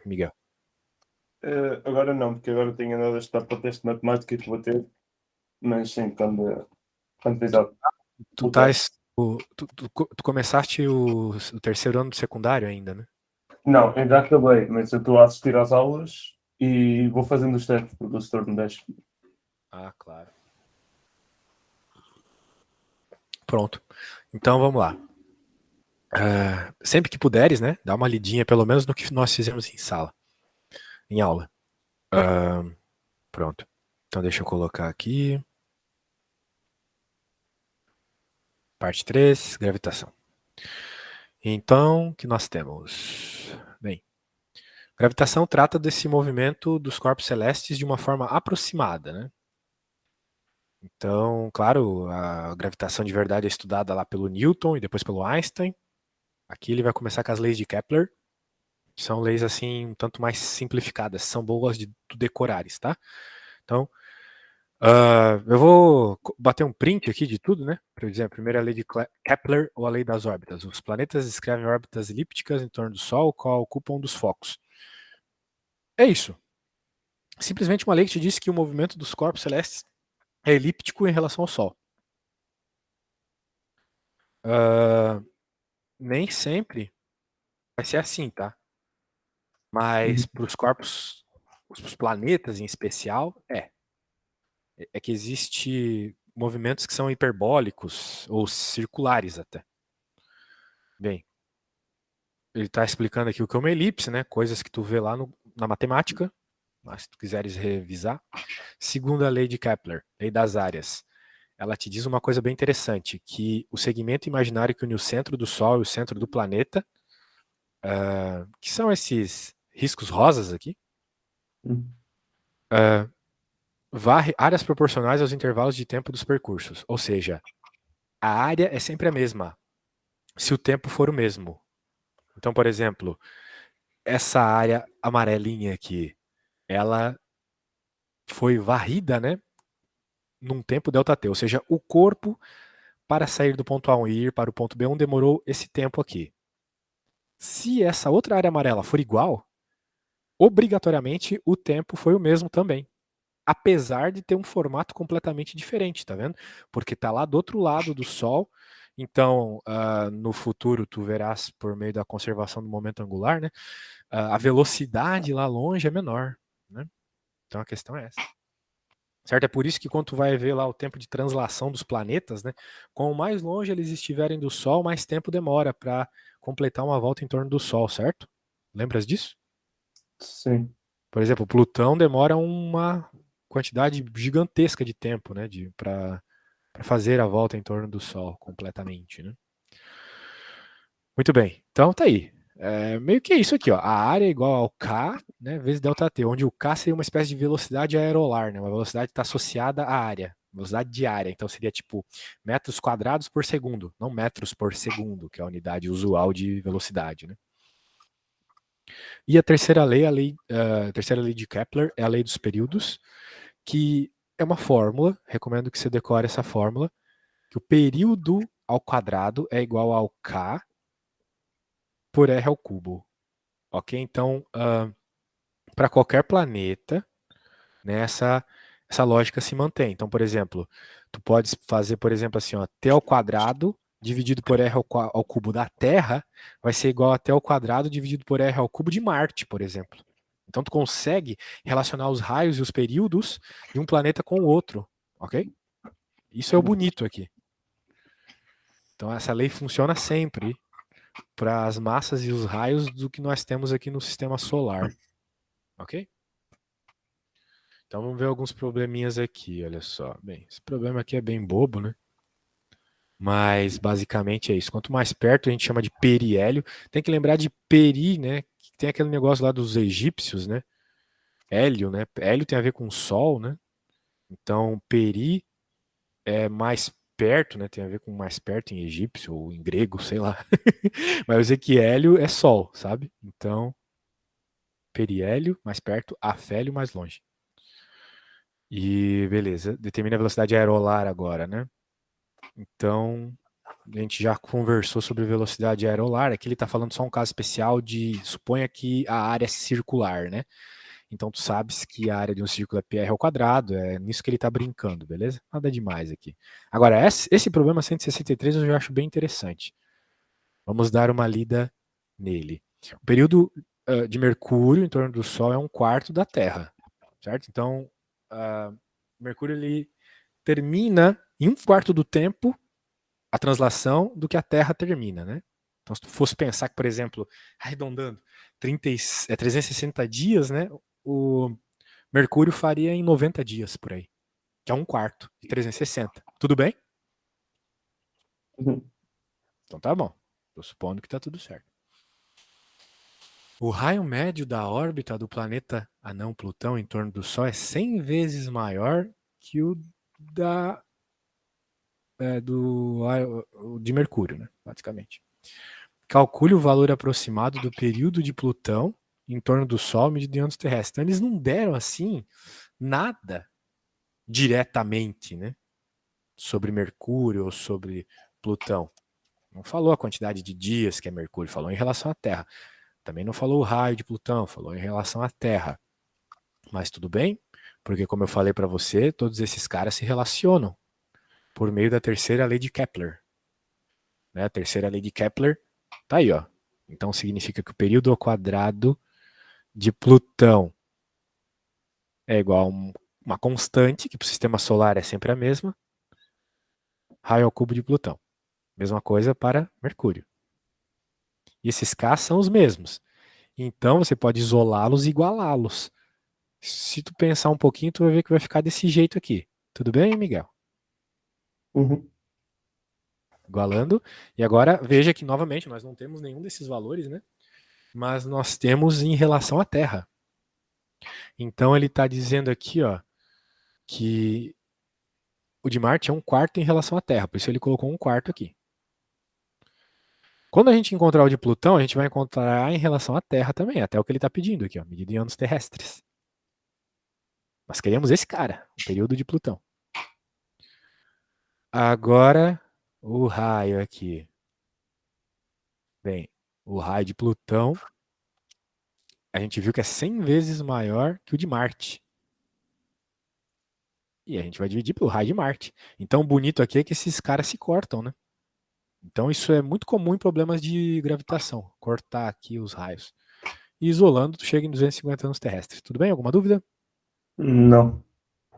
Miguel? Agora não, porque agora tenho andado a estudar para o teste de matemática que vou ter, mas sim, quando fizer Tu o teste. estás. Tu começaste o terceiro ano do secundário ainda, né? Não, eu já acabei, mas eu estou a assistir às aulas e vou fazendo os testes, porque o setor me deixa. Ah, claro. Pronto. Então vamos lá. Sempre que puderes, né? Dá uma lidinha, pelo menos no que nós fizemos em sala, em aula. Ah, pronto. Então deixa eu colocar aqui. Parte 3, gravitação. Então, o que nós temos? Bem, gravitação trata desse movimento dos corpos celestes de uma forma aproximada, né? Então, claro, a gravitação de verdade é estudada lá pelo Newton e depois pelo Einstein. Aqui ele vai começar com as leis de Kepler. São leis assim, um tanto mais simplificadas, são boas de tu decorares, tá? Então, eu vou bater um print aqui de tudo, né? Por exemplo, a primeira lei de Kepler ou a lei das órbitas. Os planetas descrevem órbitas elípticas em torno do Sol, qual ocupam um dos focos. É isso. Simplesmente uma lei que te diz que o movimento dos corpos celestes é elíptico em relação ao Sol. Nem sempre vai ser assim, tá? Mas para os corpos, os planetas em especial, é que existe movimentos que são hiperbólicos ou circulares até. Bem, ele está explicando aqui o que é uma elipse, né? Coisas que tu vê lá na matemática, mas se tu quiseres revisar. Segunda lei de Kepler, lei das áreas. Ela te diz uma coisa bem interessante, que o segmento imaginário que une o centro do Sol e o centro do planeta, que são esses riscos rosas aqui, varre áreas proporcionais aos intervalos de tempo dos percursos. Ou seja, a área é sempre a mesma, se o tempo for o mesmo. Então, por exemplo, essa área amarelinha aqui, ela foi varrida, né, num tempo ΔT, ou seja, o corpo para sair do ponto A1 e ir para o ponto B1 demorou esse tempo aqui. Se essa outra área amarela for igual, obrigatoriamente o tempo foi o mesmo também. Apesar de ter um formato completamente diferente, tá vendo? Porque tá lá do outro lado do Sol. Então, no futuro, tu verás, por meio da conservação do momento angular, né? A velocidade lá longe é menor, né? Então a questão é essa. Certo? É por isso que quando tu vai ver lá o tempo de translação dos planetas, né? Quanto mais longe eles estiverem do Sol, mais tempo demora para completar uma volta em torno do Sol, certo? Lembras disso? Sim. Por exemplo, Plutão demora uma quantidade gigantesca de tempo, né, para fazer a volta em torno do Sol completamente, né? Muito bem. Então tá aí. Meio que é isso aqui, ó. A área é igual ao K, né, vezes ΔT, onde o K seria uma espécie de velocidade aerolar, né? Uma velocidade que está associada à área, velocidade de área. Então seria tipo metros quadrados por segundo, não metros por segundo, que é a unidade usual de velocidade, né? E a terceira lei, a terceira lei de Kepler, é a lei dos períodos, que é uma fórmula, recomendo que você decore essa fórmula, que o período ao quadrado é igual ao K por R ao cubo. Ok? Então, para qualquer planeta, né, essa lógica se mantém. Então, por exemplo, tu podes fazer, por exemplo, assim, ó, T ao quadrado dividido por R ao cubo da Terra vai ser igual a T ao quadrado dividido por R ao cubo de Marte, por exemplo. Então, tu consegue relacionar os raios e os períodos de um planeta com o outro, ok? Isso é o bonito aqui. Então, essa lei funciona sempre para as massas e os raios do que nós temos aqui no sistema solar, ok? Então vamos ver alguns probleminhas aqui, olha só. Bem, esse problema aqui é bem bobo, né? Mas basicamente é isso. Quanto mais perto a gente chama de periélio. Tem que lembrar de peri, né? Que tem aquele negócio lá dos egípcios, né? Hélio, né? Hélio tem a ver com sol, né? Então peri é mais perto, né? Tem a ver com mais perto em egípcio ou em grego, sei lá. Mas eu sei que hélio é sol, sabe? Então periélio mais perto, afélio mais longe. E beleza, determina a velocidade aerolar agora, né? Então, a gente já conversou sobre velocidade aerolar, aqui ele está falando só um caso especial de, suponha que a área é circular, né? Então tu sabes que a área de um círculo é πr ao quadrado, é nisso que ele está brincando, beleza? Nada demais aqui. Agora, esse problema 163 eu já acho bem interessante. Vamos dar uma lida nele. O período de Mercúrio em torno do Sol é um quarto da Terra, certo? Então, Mercúrio ele termina em um quarto do tempo a translação do que a Terra termina, né? Então, se tu fosse pensar que, por exemplo, arredondando, 360 dias, né? O Mercúrio faria em 90 dias por aí, que é um quarto de 360. Tudo bem? Uhum. Então tá bom. Tô supondo que tá tudo certo. O raio médio da órbita do planeta anão Plutão em torno do Sol é 100 vezes maior que o da de Mercúrio, né? Basicamente. Calcule o valor aproximado do período de Plutão em torno do Sol medido em anos terrestres. Então eles não deram assim nada diretamente, né? Sobre Mercúrio ou sobre Plutão. Não falou a quantidade de dias que é Mercúrio, falou em relação à Terra. Também não falou o raio de Plutão, falou em relação à Terra. Mas tudo bem, porque como eu falei para você, todos esses caras se relacionam por meio da terceira lei de Kepler. Né? A terceira lei de Kepler tá aí, ó. Então significa que o período ao quadrado de Plutão é igual a uma constante, que para o sistema solar é sempre a mesma, raio ao cubo de Plutão. Mesma coisa para Mercúrio. E esses K são os mesmos. Então você pode isolá-los e igualá-los. Se tu pensar um pouquinho, tu vai ver que vai ficar desse jeito aqui. Tudo bem, Miguel? Uhum. Igualando. E agora veja que novamente nós não temos nenhum desses valores, né? Mas nós temos em relação à Terra. Então ele está dizendo aqui, ó, que o de Marte é um quarto em relação à Terra, por isso ele colocou um quarto aqui. Quando a gente encontrar o de Plutão, a gente vai encontrar em relação à Terra também, até o que ele está pedindo aqui, ó, medido em anos terrestres. Nós queremos esse cara, o período de Plutão. Agora, o raio aqui. Bem, o raio de Plutão, a gente viu que é 100 vezes maior que o de Marte. E a gente vai dividir pelo raio de Marte. Então, o bonito aqui é que esses caras se cortam, né? Então, isso é muito comum em problemas de gravitação, cortar aqui os raios. E isolando, tu chega em 250 anos terrestres. Tudo bem? Alguma dúvida? Não.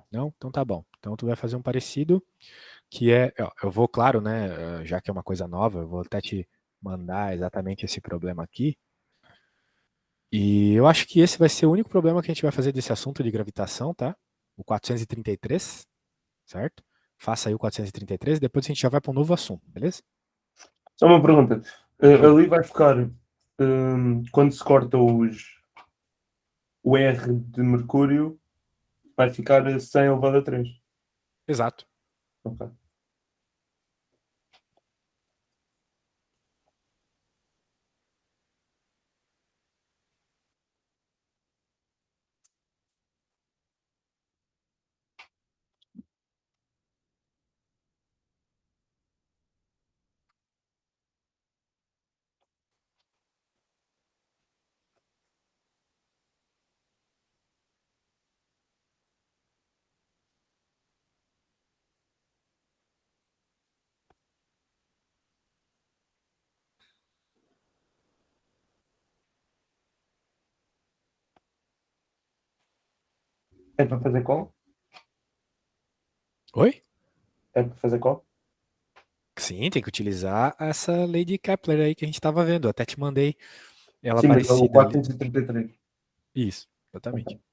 Não? Então tá bom. Então tu vai fazer um parecido, que é, ó, eu vou, claro, né, já que é uma coisa nova, eu vou até te mandar exatamente esse problema aqui. E eu acho que esse vai ser o único problema que a gente vai fazer desse assunto de gravitação, tá? O 433, certo? Faça aí o 433, depois a gente já vai para um novo assunto, beleza? Só uma pergunta. Diga. Ali vai ficar, quando se corta o R de Mercúrio, vai ficar 100 elevado a 3. Exato. Ok. É para fazer qual? Oi? É para fazer qual? Sim, tem que utilizar essa lei de Kepler aí que a gente estava vendo. Eu até te mandei ela Sim, mas é o parecida ali. 433. Isso, exatamente. Ok.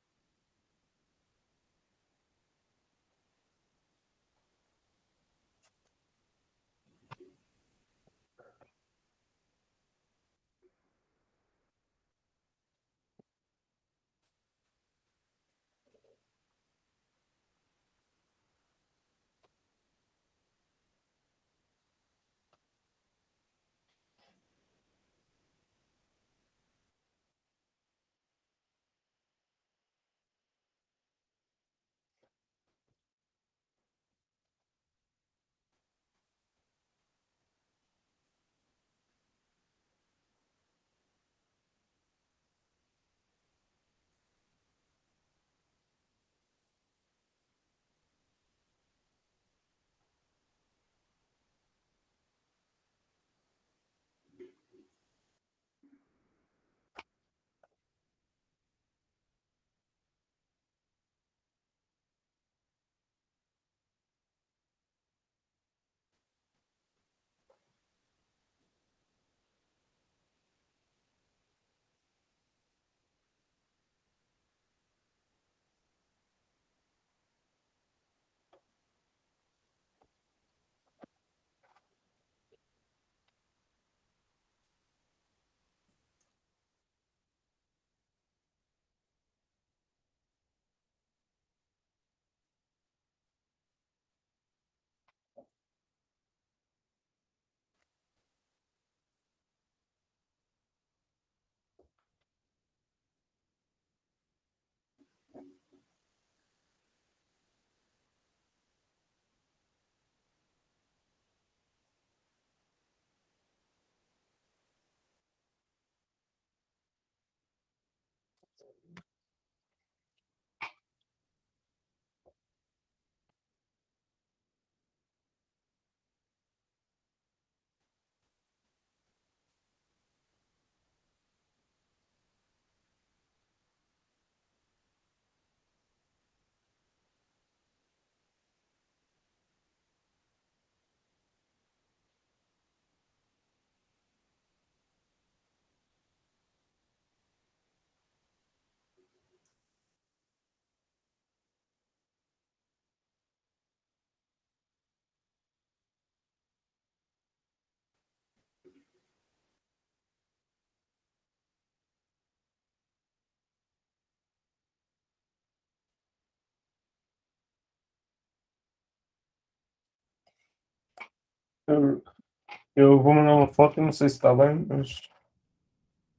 Eu vou mandar uma foto, não sei se está bem, mas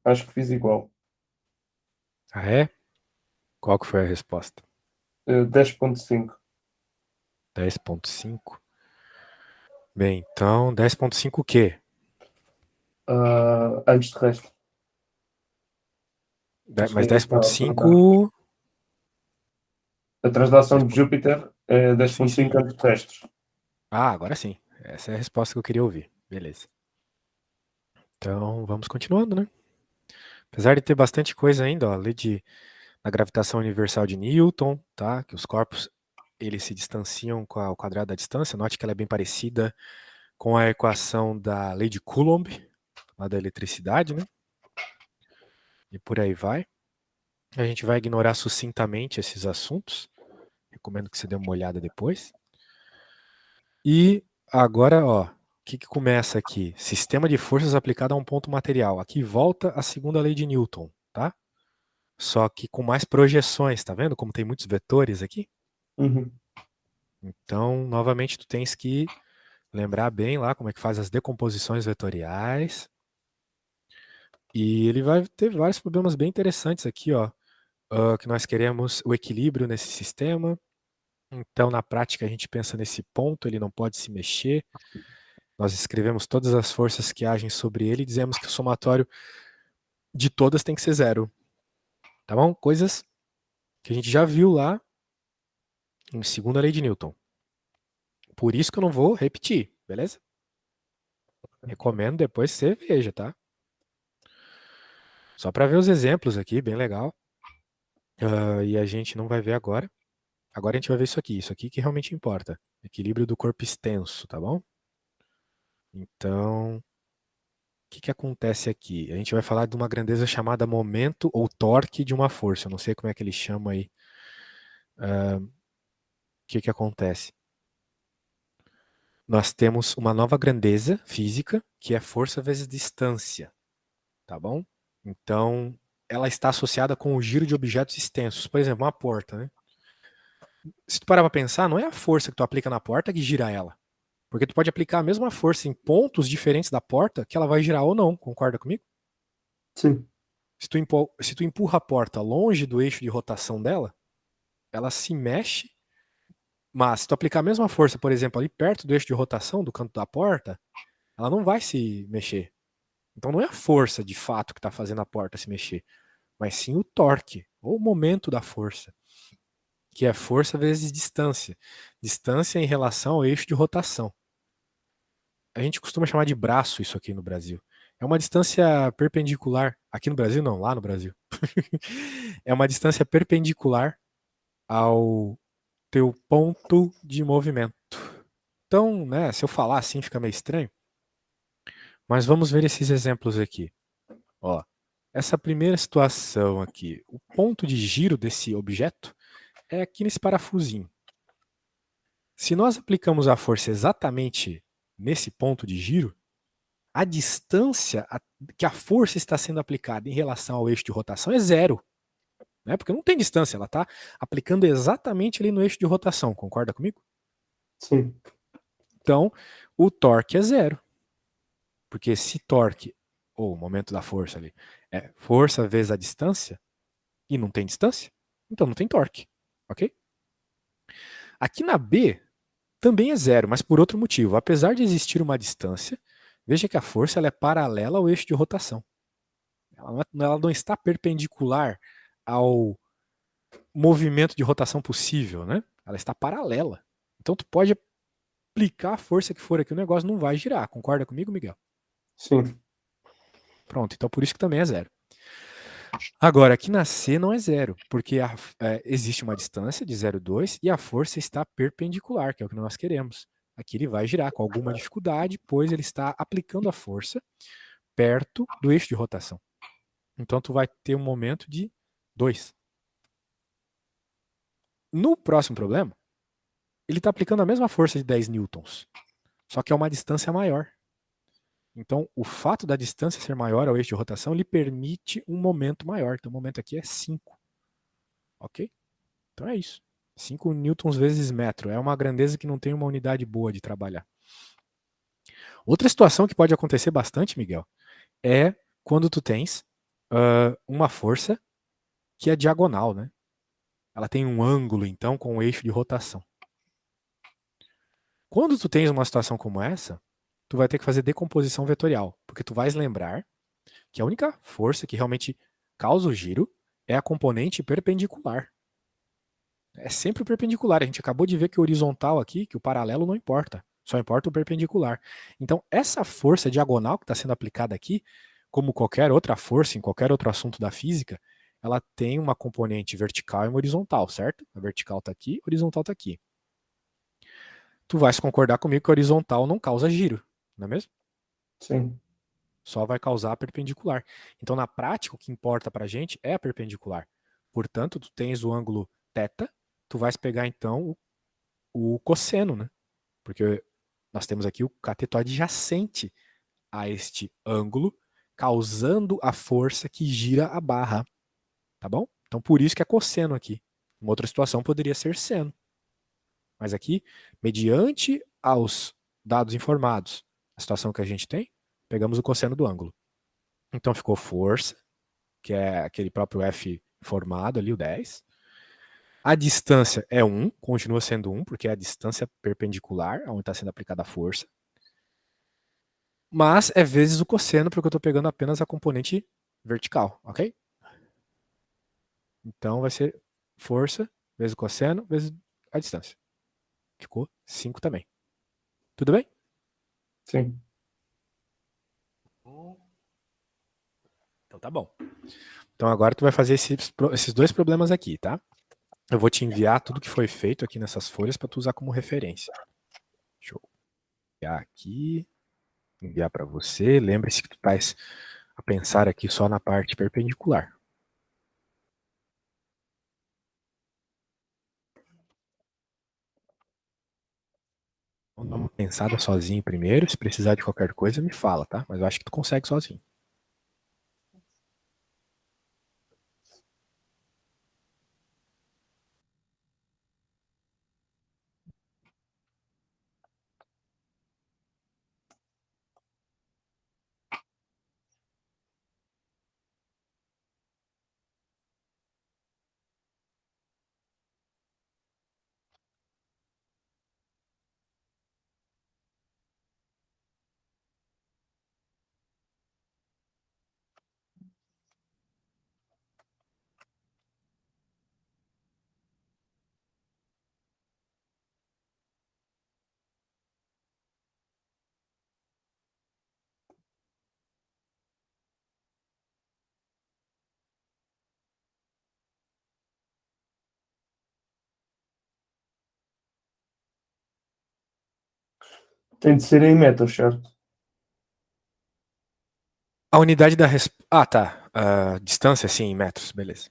acho que fiz igual. Ah, é? Qual que foi a resposta? 10.5. 10.5? Bem, então 10.5 o quê? Anos de resto. Acho que Mas ninguém está a perguntar. 10.5. A translação 10 de ponto- Júpiter é Sim, 10.5 sim. anos terrestres. Ah, agora sim. Essa é a resposta que eu queria ouvir. Beleza. Então vamos continuando, né? Apesar de ter bastante coisa ainda, ó, a lei da gravitação universal de Newton, tá? Que os corpos eles se distanciam ao quadrado da distância. Note que ela é bem parecida com a equação da lei de Coulomb, lá da eletricidade, né? E por aí vai. A gente vai ignorar sucintamente esses assuntos. Recomendo que você dê uma olhada depois. E agora, ó, o que começa aqui? Sistema de forças aplicado a um ponto material. Aqui volta a segunda lei de Newton, tá? Só que com mais projeções, tá vendo como tem muitos vetores aqui? Uhum. Então, novamente, tu tens que lembrar bem lá como é que faz as decomposições vetoriais. E ele vai ter vários problemas bem interessantes aqui, ó. Que nós queremos o equilíbrio nesse sistema. Então, na prática, a gente pensa nesse ponto, ele não pode se mexer. Nós escrevemos todas as forças que agem sobre ele e dizemos que o somatório de todas tem que ser zero. Tá bom? Coisas que a gente já viu lá em segunda lei de Newton. Por isso que eu não vou repetir, beleza? Recomendo depois que você veja, tá? Só para ver os exemplos aqui, bem legal. E a gente não vai ver agora. Agora a gente vai ver isso aqui que realmente importa. Equilíbrio do corpo extenso, tá bom? Então, o que acontece aqui? A gente vai falar de uma grandeza chamada momento ou torque de uma força. Eu não sei como é que ele chama aí. O que acontece? Nós temos uma nova grandeza física, que é força vezes distância, tá bom? Então, ela está associada com o giro de objetos extensos. Por exemplo, uma porta, né? Se tu parar pra pensar, não é a força que tu aplica na porta que gira ela. Porque tu pode aplicar a mesma força em pontos diferentes da porta que ela vai girar ou não, concorda comigo? Sim. Se tu empurra a porta longe do eixo de rotação dela, ela se mexe, mas se tu aplicar a mesma força, por exemplo, ali perto do eixo de rotação do canto da porta, ela não vai se mexer. Então não é a força de fato que está fazendo a porta se mexer, mas sim o torque, ou o momento da força, que é força vezes distância. Distância em relação ao eixo de rotação. A gente costuma chamar de braço isso aqui no Brasil. É uma distância perpendicular. Aqui no Brasil, não, lá no Brasil. É uma distância perpendicular ao teu ponto de movimento. Então, né, se eu falar assim fica meio estranho. Mas vamos ver esses exemplos aqui. Ó, essa primeira situação aqui, o ponto de giro desse objeto é aqui nesse parafusinho. Se nós aplicamos a força exatamente nesse ponto de giro, a distância que a força está sendo aplicada em relação ao eixo de rotação é zero. Né? Porque não tem distância, ela está aplicando exatamente ali no eixo de rotação, concorda comigo? Sim. Então, o torque é zero. Porque se torque, ou o momento da força ali, é força vezes a distância, e não tem distância, então não tem torque. Ok? Aqui na B, também é zero, mas por outro motivo. Apesar de existir uma distância, veja que a força ela é paralela ao eixo de rotação. Ela não está perpendicular ao movimento de rotação possível, né? Ela está paralela. Então tu pode aplicar a força que for aqui, o negócio não vai girar. Concorda comigo, Miguel? Sim. Pronto, então por isso que também é zero. Agora, aqui na C não é zero, porque existe uma distância de 0,2 e a força está perpendicular, que é o que nós queremos. Aqui ele vai girar com alguma dificuldade, pois ele está aplicando a força perto do eixo de rotação. Então tu vai ter um momento de 2. No próximo problema, ele está aplicando a mesma força de 10 newtons, só que é uma distância maior. Então, o fato da distância ser maior ao eixo de rotação lhe permite um momento maior. Então, o momento aqui é 5. Ok? Então é isso. 5 newtons vezes metro. É uma grandeza que não tem uma unidade boa de trabalhar. Outra situação que pode acontecer bastante, Miguel, é quando tu tens uma força que é diagonal, né? Ela tem um ângulo, então, com um eixo de rotação. Quando tu tens uma situação como essa, tu vai ter que fazer decomposição vetorial, porque tu vais lembrar que a única força que realmente causa o giro é a componente perpendicular. É sempre o perpendicular. A gente acabou de ver que o horizontal aqui, que o paralelo não importa. Só importa o perpendicular. Então, essa força diagonal que está sendo aplicada aqui, como qualquer outra força em qualquer outro assunto da física, ela tem uma componente vertical e uma horizontal, certo? A vertical está aqui, a horizontal está aqui. Tu vais concordar comigo que a horizontal não causa giro, não é mesmo? Sim. Só vai causar a perpendicular. Então, na prática, o que importa para a gente é a perpendicular. Portanto, tu tens o ângulo θ, tu vais pegar então o cosseno, né? Porque nós temos aqui o catetóide adjacente a este ângulo, causando a força que gira a barra, tá bom? Então, por isso que é cosseno aqui. Uma outra situação poderia ser seno. Mas aqui, mediante aos dados informados, a situação que a gente tem, pegamos o cosseno do ângulo. Então ficou força, que é aquele próprio F formado ali, o 10. A distância é 1, continua sendo 1, porque é a distância perpendicular onde está sendo aplicada a força. Mas é vezes o cosseno, porque eu estou pegando apenas a componente vertical, ok? Então vai ser força vezes o cosseno vezes a distância. Ficou 5 também. Tudo bem? Sim. Então tá bom. Então agora tu vai fazer esses dois problemas aqui, tá? Eu vou te enviar tudo que foi feito aqui nessas folhas para tu usar como referência. Deixa eu enviar aqui, enviar para você. Lembre-se que tu estás a pensar aqui só na parte perpendicular. Vamos dar uma pensada sozinho primeiro. Se precisar de qualquer coisa, me fala, tá? Mas eu acho que tu consegue sozinho. Tem de ser em metros, certo? A unidade da resposta. Ah, tá. Distância, sim, em metros, beleza.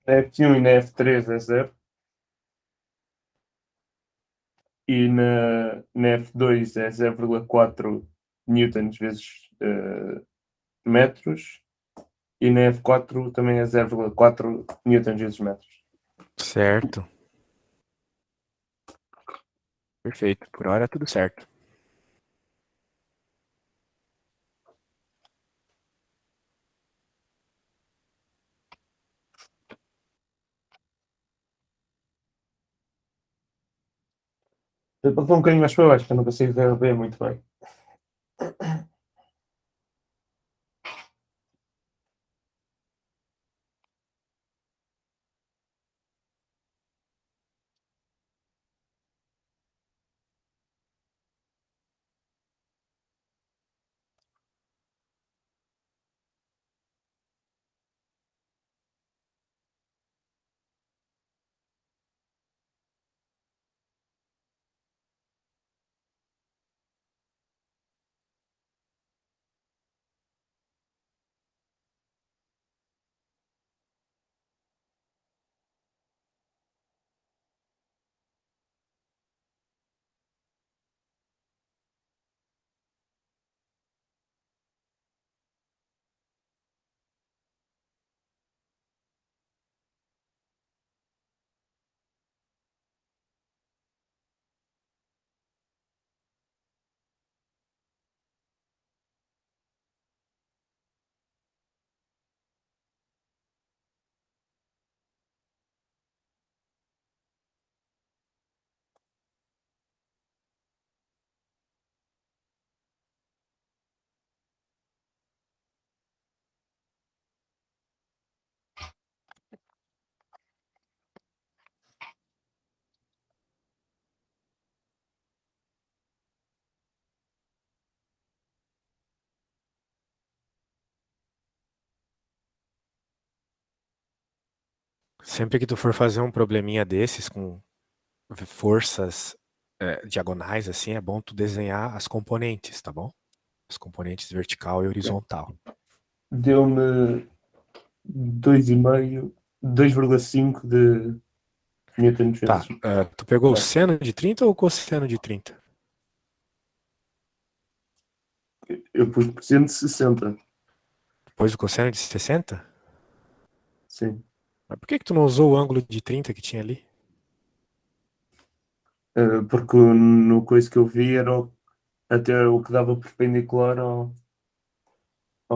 Na F1 e na F3 é 0. E na F2 é 0,4 newtons vezes metros. E na F4 também é 0,4 newtons vezes metros. Certo. Perfeito. Por hora tudo certo. Eu estou um bocadinho mais para baixo, que eu não consigo ver muito bem. Sempre que tu for fazer um probleminha desses com forças diagonais, assim, é bom tu desenhar as componentes, tá bom? As componentes vertical e horizontal. Deu-me 2,5, 2,5 de newtons Tá, vezes. tu pegou o Tá. seno de 30 ou o cosseno de 30? Eu pus por 160. Depois o cosseno de 60? Sim. Mas por que que tu não usou o ângulo de 30 que tinha ali? Porque no coisa que eu vi era até o que dava perpendicular ao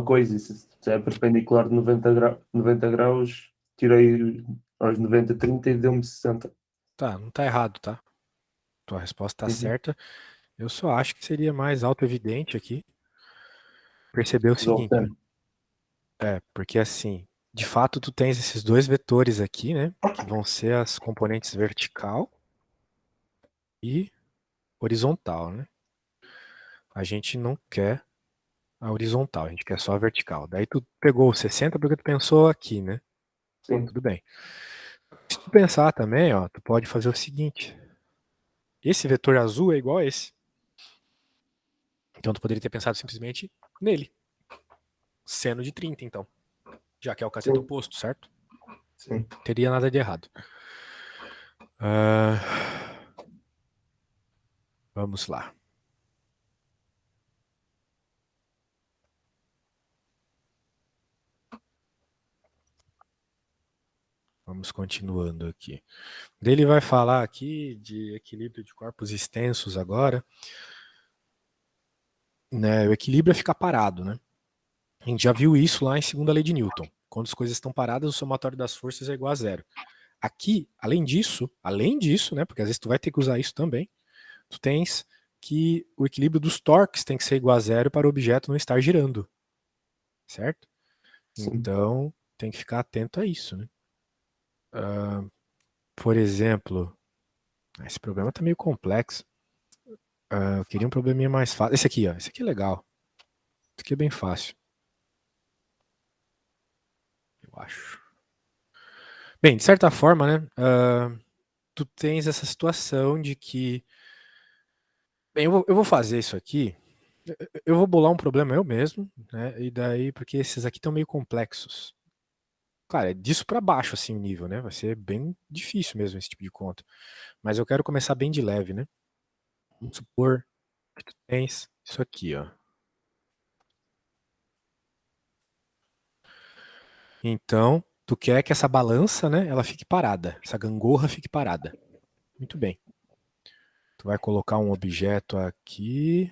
coisa. E se é perpendicular de 90 graus, tirei aos 90, 30 e deu-me 60. Tá, não tá errado, tá? Tua resposta tá Uhum. certa. Eu só acho que seria mais auto-evidente aqui perceber o seguinte. Resolve. Porque assim, de fato tu tens esses dois vetores aqui, né? Que vão ser as componentes vertical e horizontal, né? A gente não quer a horizontal, a gente quer só a vertical. Daí tu pegou o 60 porque tu pensou aqui, né? Sim. Tudo bem. Se tu pensar também, ó, tu pode fazer o seguinte. Esse vetor azul é igual a esse. Então tu poderia ter pensado simplesmente nele. Seno de 30, então. Já que é o cateto Sim. oposto, certo? Sim. Teria nada de errado. Ah, vamos lá. Vamos continuando aqui. Ele vai falar aqui de equilíbrio de corpos extensos agora. Né, o equilíbrio é ficar parado, né? A gente já viu isso lá em segunda lei de Newton. Quando as coisas estão paradas, o somatório das forças é igual a zero. Aqui, além disso, né? Porque às vezes tu vai ter que usar isso também, tu tens que o equilíbrio dos torques tem que ser igual a zero para o objeto não estar girando. Certo? Sim. Então, tem que ficar atento a isso, né? Por exemplo, esse problema tá meio complexo. Eu queria um probleminha mais fácil. Esse aqui, ó. Esse aqui é legal. Esse aqui é bem fácil. Eu acho. Bem, de certa forma, né? Tu tens essa situação de que. Bem, eu vou fazer isso aqui. Eu vou bolar um problema eu mesmo, né? E daí, porque esses aqui estão meio complexos. Claro, é disso pra baixo, assim, o nível, né? Vai ser bem difícil mesmo esse tipo de conta. Mas eu quero começar bem de leve, né? Vamos supor que tu tens isso aqui, ó. Então, tu quer que essa balança, né? Ela fique parada. Essa gangorra fique parada. Muito bem. Tu vai colocar um objeto aqui,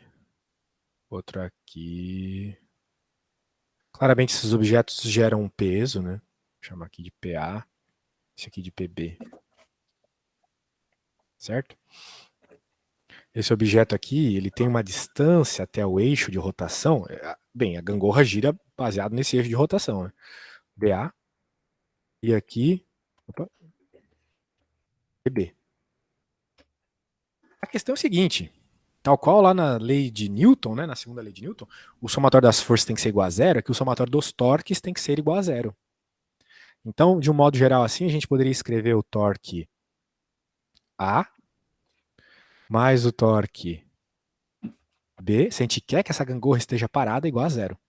outro aqui. Claramente esses objetos geram um peso, né? Vou chamar aqui de PA, esse aqui de PB. Certo? Esse objeto aqui, ele tem uma distância até o eixo de rotação. Bem, a gangorra gira baseado nesse eixo de rotação, né? DA e aqui, opa, PB. A questão é o seguinte, tal qual lá na lei de Newton, né, na segunda lei de Newton, o somatório das forças tem que ser igual a zero, é que o somatório dos torques tem que ser igual a zero. Então, de um modo geral assim, a gente poderia escrever o torque A mais o torque B, se a gente quer que essa gangorra esteja parada, igual a zero.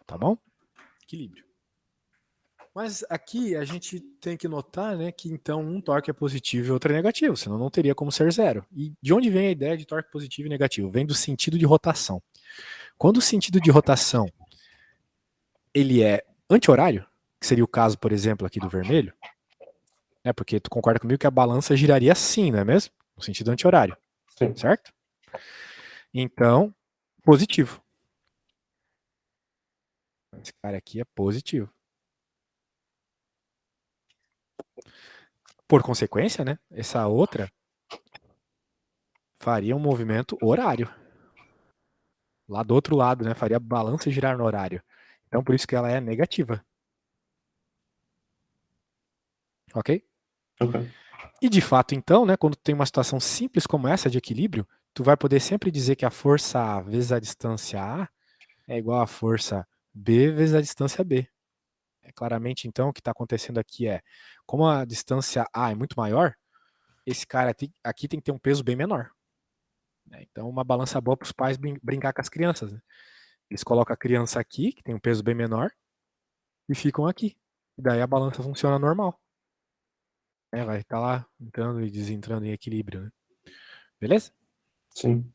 Tá bom? Equilíbrio. Mas aqui a gente tem que notar, né, que então um torque é positivo e outro é negativo, senão não teria como ser zero. E de onde vem a ideia de torque positivo e negativo? Vem do sentido de rotação. Quando o sentido de rotação ele é anti-horário, que seria o caso, por exemplo, aqui do vermelho, né, porque tu concorda comigo que a balança giraria assim, não é mesmo? No sentido anti-horário, Sim. certo? Então, positivo. Esse cara aqui é positivo. Por consequência, né, essa outra faria um movimento horário. Lá do outro lado, né, faria a balança girar no horário. Então, por isso que ela é negativa. Ok? Ok. E de fato, então, né, quando tu tem uma situação simples como essa de equilíbrio, tu vai poder sempre dizer que a força A vezes a distância A é igual à força B vezes a distância B. Claramente, então, o que está acontecendo aqui é, como a distância A é muito maior, esse cara aqui tem que ter um peso bem menor. Né? Então, uma balança boa para os pais brincar com as crianças. Né? Eles colocam a criança aqui, que tem um peso bem menor, e ficam aqui. E daí a balança funciona normal. Vai estar lá entrando e desentrando em equilíbrio. Né? Beleza? Sim.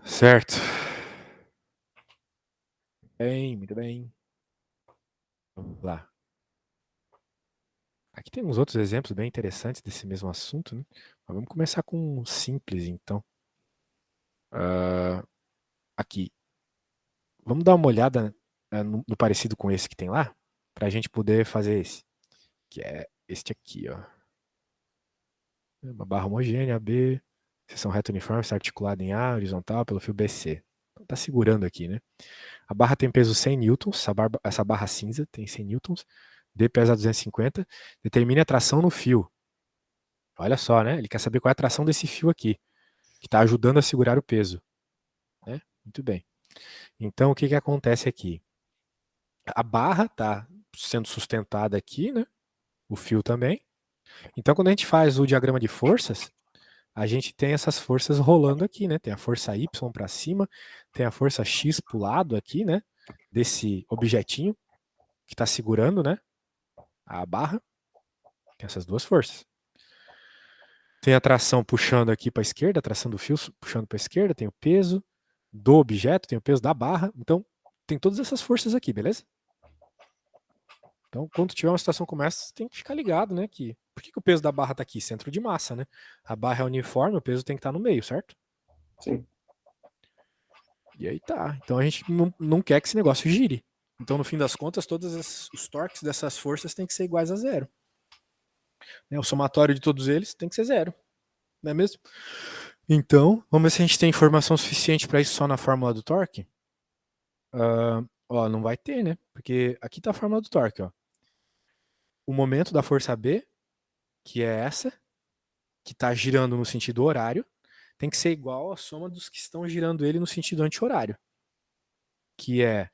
Certo. Bem, muito bem. Vamos lá. Aqui tem uns outros exemplos bem interessantes desse mesmo assunto, né? Mas vamos começar com um simples, então. Aqui. Vamos dar uma olhada no parecido com esse que tem lá, para a gente poder fazer esse. Que é este aqui, ó. Uma barra homogênea, B, seção reta uniforme, está articulada em A, horizontal, pelo fio BC. Então tá segurando aqui, né? A barra tem peso 100 newtons, essa barra cinza tem 100 newtons, D pesa 250, determine a tração no fio. Olha só, né? Ele quer saber qual é a tração desse fio aqui, que está ajudando a segurar o peso. Né? Muito bem. Então, o que, que acontece aqui? A barra está sendo sustentada aqui, né? O fio também. Então, quando a gente faz o diagrama de forças, a gente tem essas forças rolando aqui, né? Tem a força Y para cima, tem a força X para o lado aqui, né? Desse objetinho que está segurando, né? A barra. Tem essas duas forças. Tem a tração puxando aqui para a esquerda, a tração do fio puxando para a esquerda, tem o peso do objeto, tem o peso da barra. Então, tem todas essas forças aqui, beleza? Então, quando tiver uma situação como essa, você tem que ficar ligado, né? Por que o peso da barra está aqui? Centro de massa, né? A barra é uniforme, o peso tem que estar no meio, certo? Sim. E aí tá. Então a gente não quer que esse negócio gire. Então, no fim das contas, todos os torques dessas forças têm que ser iguais a zero. Né? O somatório de todos eles tem que ser zero. Não é mesmo? Então, vamos ver se a gente tem informação suficiente para isso só na fórmula do torque. Ó, não vai ter, né? Porque aqui está a fórmula do torque. Ó. O momento da força B, que é essa, que está girando no sentido horário, tem que ser igual à soma dos que estão girando ele no sentido anti-horário. Que é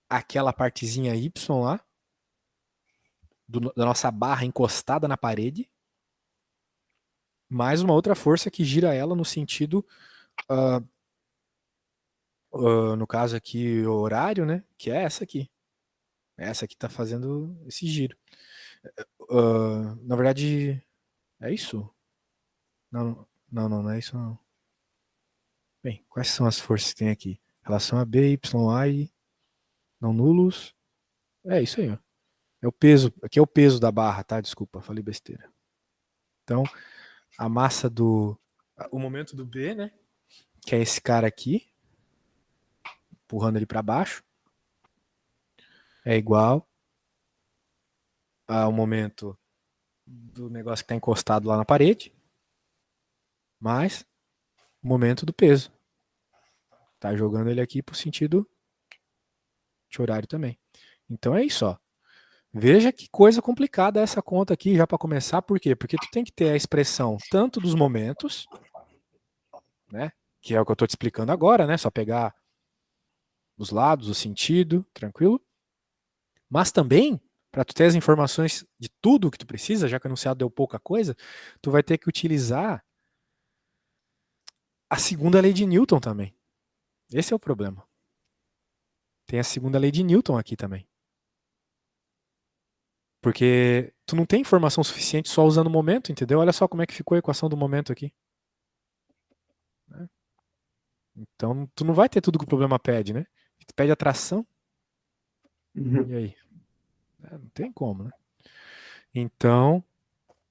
aquela partezinha Y lá, da nossa barra encostada na parede, mais uma outra força que gira ela no sentido, no caso aqui, horário, né? Que é essa aqui. Essa aqui está fazendo esse giro. Na verdade, é isso? Não é isso não. Bem, quais são as forças que tem aqui? Relação a B, Y, A e não nulos. É isso aí, ó. É o peso, aqui é o peso da barra, tá? Desculpa, falei besteira. Então, a massa o momento do B, né? Que é esse cara aqui, empurrando ele para baixo, é igual ao momento do negócio que está encostado lá na parede, mais o momento do peso. Tá jogando ele aqui pro sentido de horário também. Então é isso, ó. Veja que coisa complicada essa conta aqui já para começar, por quê? Porque tu tem que ter a expressão tanto dos momentos, né? Que é o que eu estou te explicando agora, né? Só pegar os lados, o sentido, tranquilo? Mas também, para tu ter as informações de tudo que tu precisa, já que o enunciado deu pouca coisa, tu vai ter que utilizar a segunda lei de Newton também. Esse é o problema. Tem a segunda lei de Newton aqui também. Porque tu não tem informação suficiente só usando o momento, entendeu? Olha só como é que ficou a equação do momento aqui. Então, tu não vai ter tudo que o problema pede, né? Tu pede a tração, e aí? Não tem como, né? Então,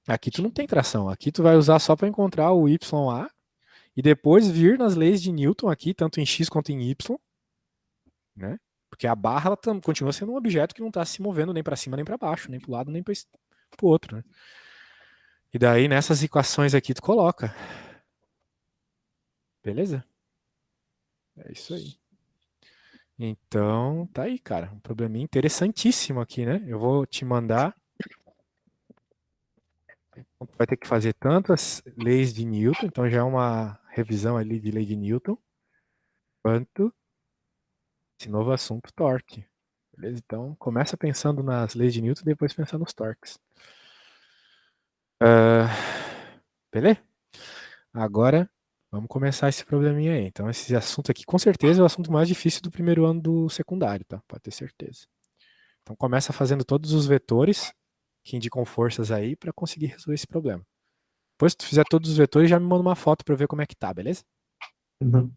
aqui tu não tem tração. Aqui tu vai usar só para encontrar o YA e depois vir nas leis de Newton aqui, tanto em X quanto em Y, né? Porque a barra ela continua sendo um objeto que não está se movendo nem para cima nem para baixo, nem para o lado nem para o outro, né? E daí nessas equações aqui tu coloca. Beleza? É isso aí. Então, tá aí, cara. Um probleminha interessantíssimo aqui, né? Eu vou te mandar. Vai ter que fazer tantas leis de Newton, então já é uma revisão ali de lei de Newton, quanto esse novo assunto torque. Beleza? Então, começa pensando nas leis de Newton, depois pensa nos torques. Ah, beleza? Agora, vamos começar esse probleminha aí. Então, esse assunto aqui, com certeza, é o assunto mais difícil do primeiro ano do secundário, tá? Pode ter certeza. Então, começa fazendo todos os vetores que indicam forças aí para conseguir resolver esse problema. Depois que tu fizer todos os vetores, já me manda uma foto para ver como é que tá, beleza? Uhum.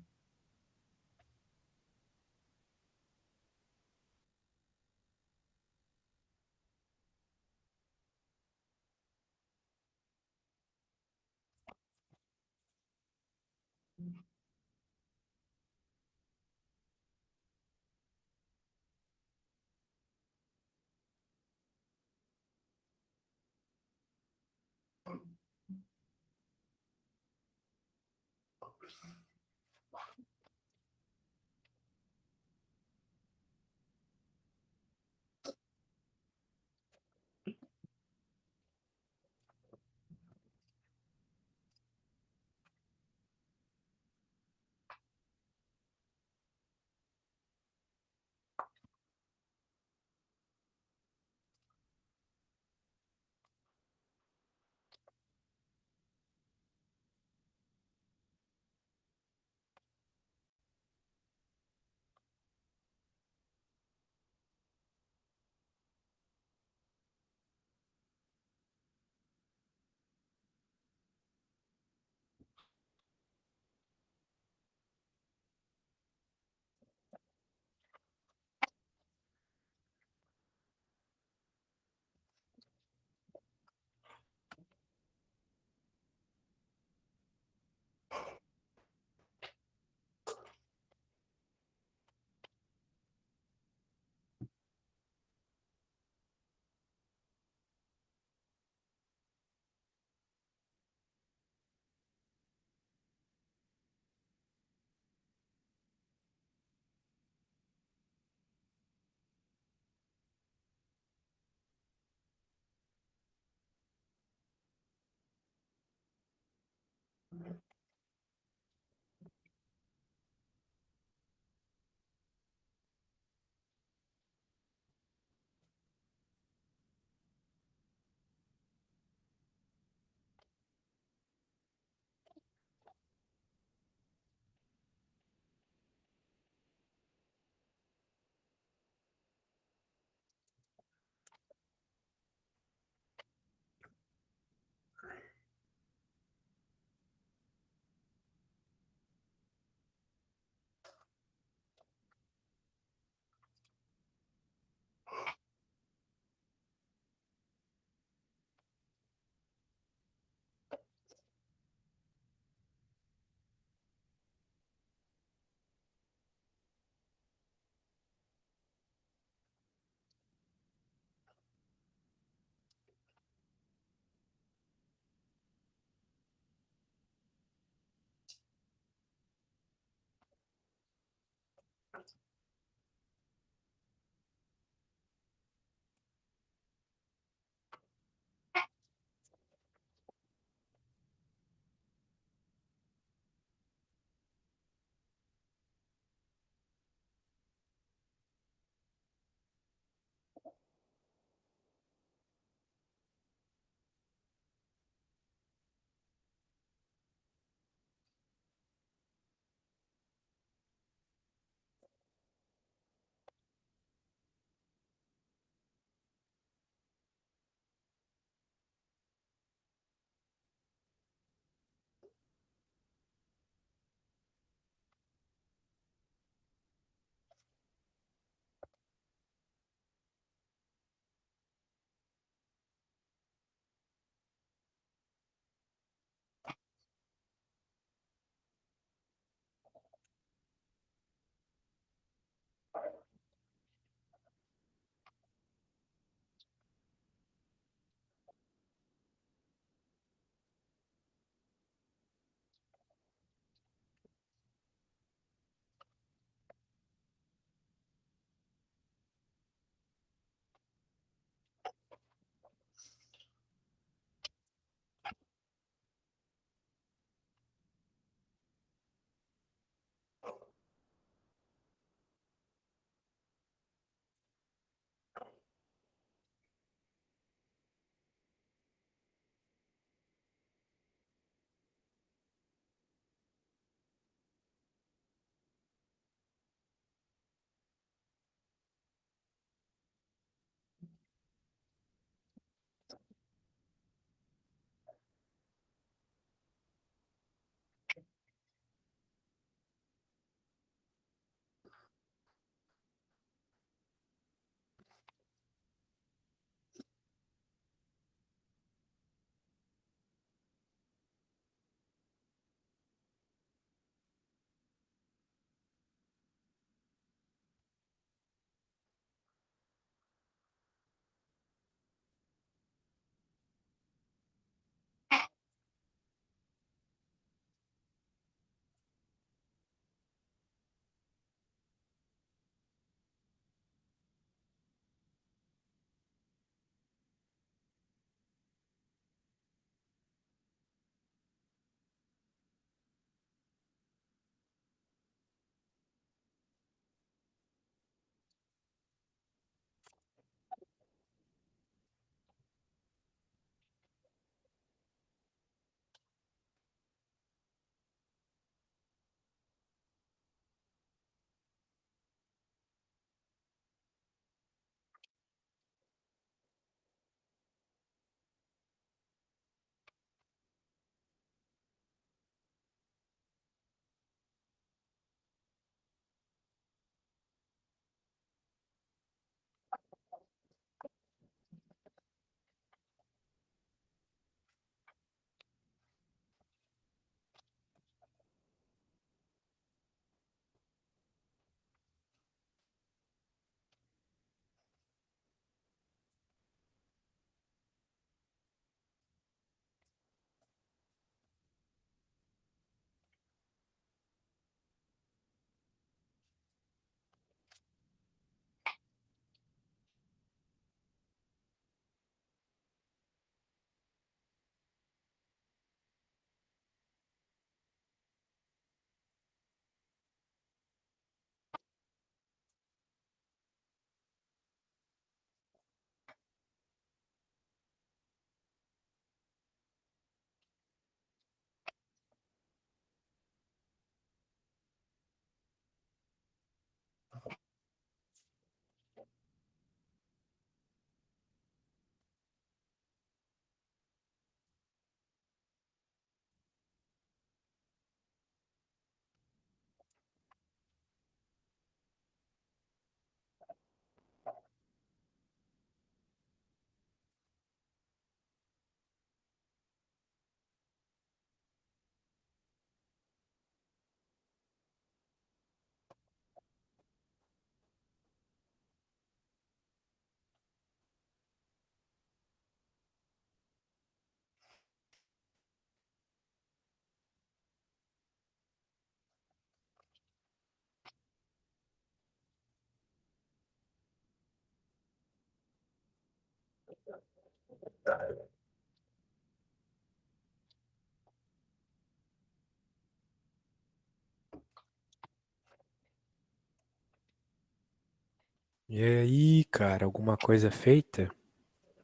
E aí, cara, alguma coisa feita?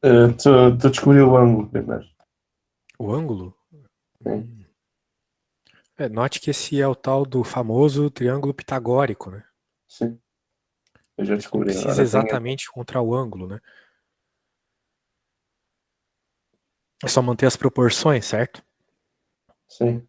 Tu descobriu o ângulo primeiro. O ângulo? Sim, Hum. Note que esse é o tal do famoso triângulo pitagórico, né? sim. Eu já Mas não descobri. precisa Agora tenho. exatamente encontrar o ângulo, né? É só manter as proporções, certo? Sim.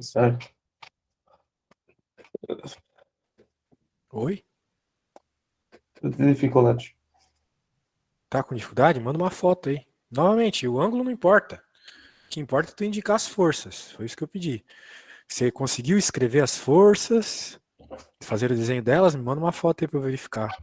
Certo. Oi? Tu tem dificuldades. Tá com dificuldade? Manda uma foto aí. Novamente, o ângulo não importa. O que importa é tu indicar as forças. Foi isso que eu pedi. Você conseguiu escrever as forças, fazer o desenho delas? Me manda uma foto aí pra eu verificar.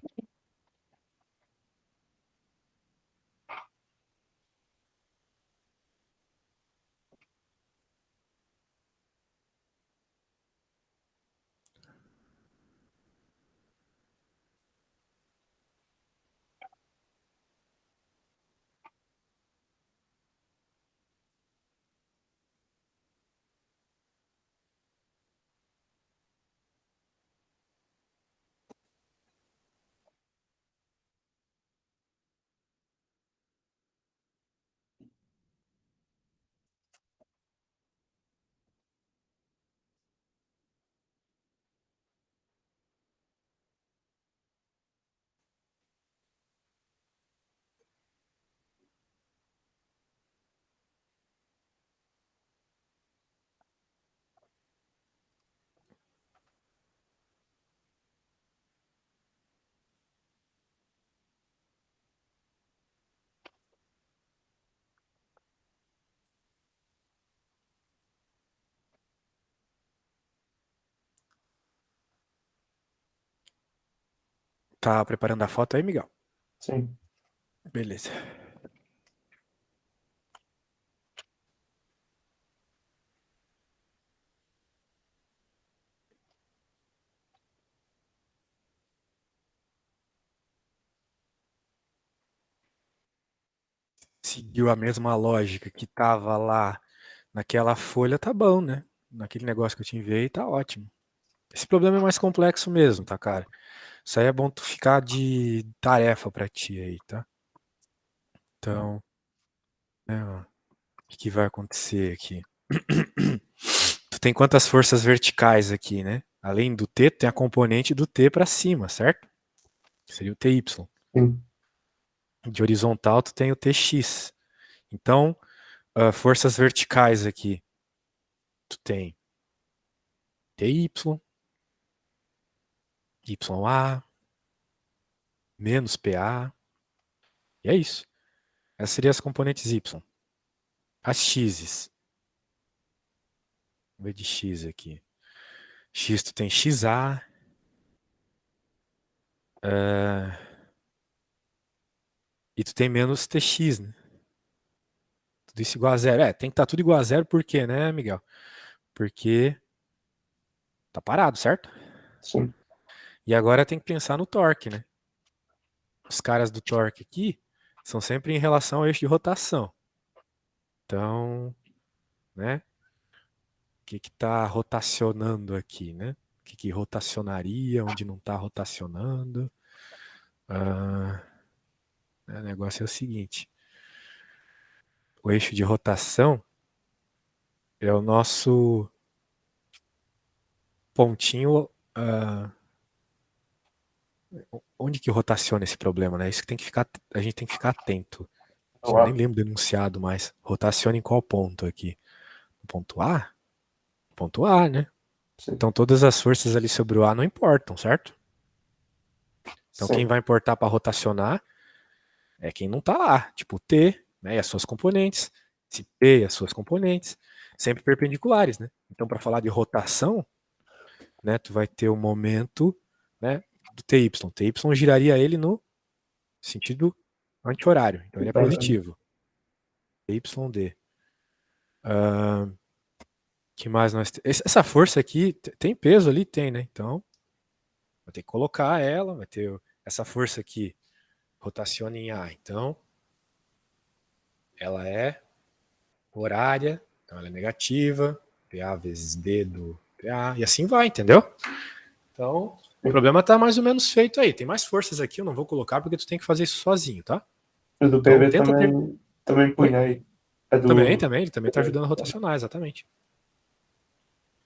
Tá preparando a foto aí, Miguel? Sim. Beleza. Seguiu a mesma lógica que tava lá naquela folha, tá bom, né? Naquele negócio que eu te enviei, tá ótimo. Esse problema é mais complexo mesmo, tá, cara? Isso aí é bom tu ficar de tarefa pra ti aí, tá? Então, né, ó, o que que vai acontecer aqui? Tu tem quantas forças verticais aqui, né? Além do T, tem a componente do T pra cima, certo? Que seria o TY. Sim. De horizontal, tu tem o TX. Então, forças verticais aqui, tu tem TY, YA, menos PA, e é isso. Essas seriam as componentes Y. As X's. Vamos ver de X aqui. X tu tem XA, E tu tem menos TX, né? Tudo isso igual a zero. Tem que estar tudo igual a zero, por quê, né, Miguel? Porque tá parado, certo? Sim. E agora tem que pensar no torque, né? Os caras do torque aqui são sempre em relação ao eixo de rotação. Então, né? O que que tá rotacionando aqui, né? O que que rotacionaria, onde não tá rotacionando. O negócio é o seguinte. O eixo de rotação é o nosso pontinho. Onde que rotaciona esse problema, né? Isso que tem que ficar, a gente tem que ficar atento. Eu nem Olá. lembro do enunciado mais. Rotaciona em qual ponto aqui? No ponto A? Ponto A, né? Sim. Então todas as forças ali sobre o A não importam, certo? Então quem Sim. vai importar para rotacionar é quem não está lá, tipo T, né, e as suas componentes, se P e as suas componentes, sempre perpendiculares, né? Então para falar de rotação, né, tu vai ter o momento, né, do TY. TY giraria ele no sentido anti-horário, então ele é Exatamente. positivo. TYD. Que mais nós essa força aqui tem peso ali, tem, né? Então vai ter que colocar ela, vai ter essa força aqui rotaciona em A, então ela é horária, então ela é negativa, PA vezes D do PA, e assim vai, entendeu? Então, o Sim. problema tá mais ou menos feito aí. Tem mais forças aqui, eu não vou colocar porque tu tem que fazer isso sozinho, tá? A do Então, PB tenta ter. também Oi? punhei. A Também, do. também, ele também tá ajudando a rotacionar, exatamente.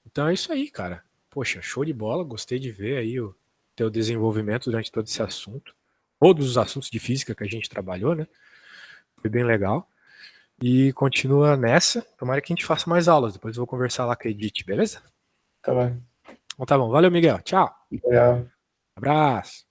Então é isso aí, cara. Poxa, show de bola, gostei de ver aí o teu desenvolvimento durante todo esse assunto. Todos os assuntos de física que a gente trabalhou, né? Foi bem legal. E continua nessa. Tomara que a gente faça mais aulas. Depois eu vou conversar lá com a Edith, beleza? Tá bem. Então tá bom. Valeu, Miguel. Tchau. É, Abraço.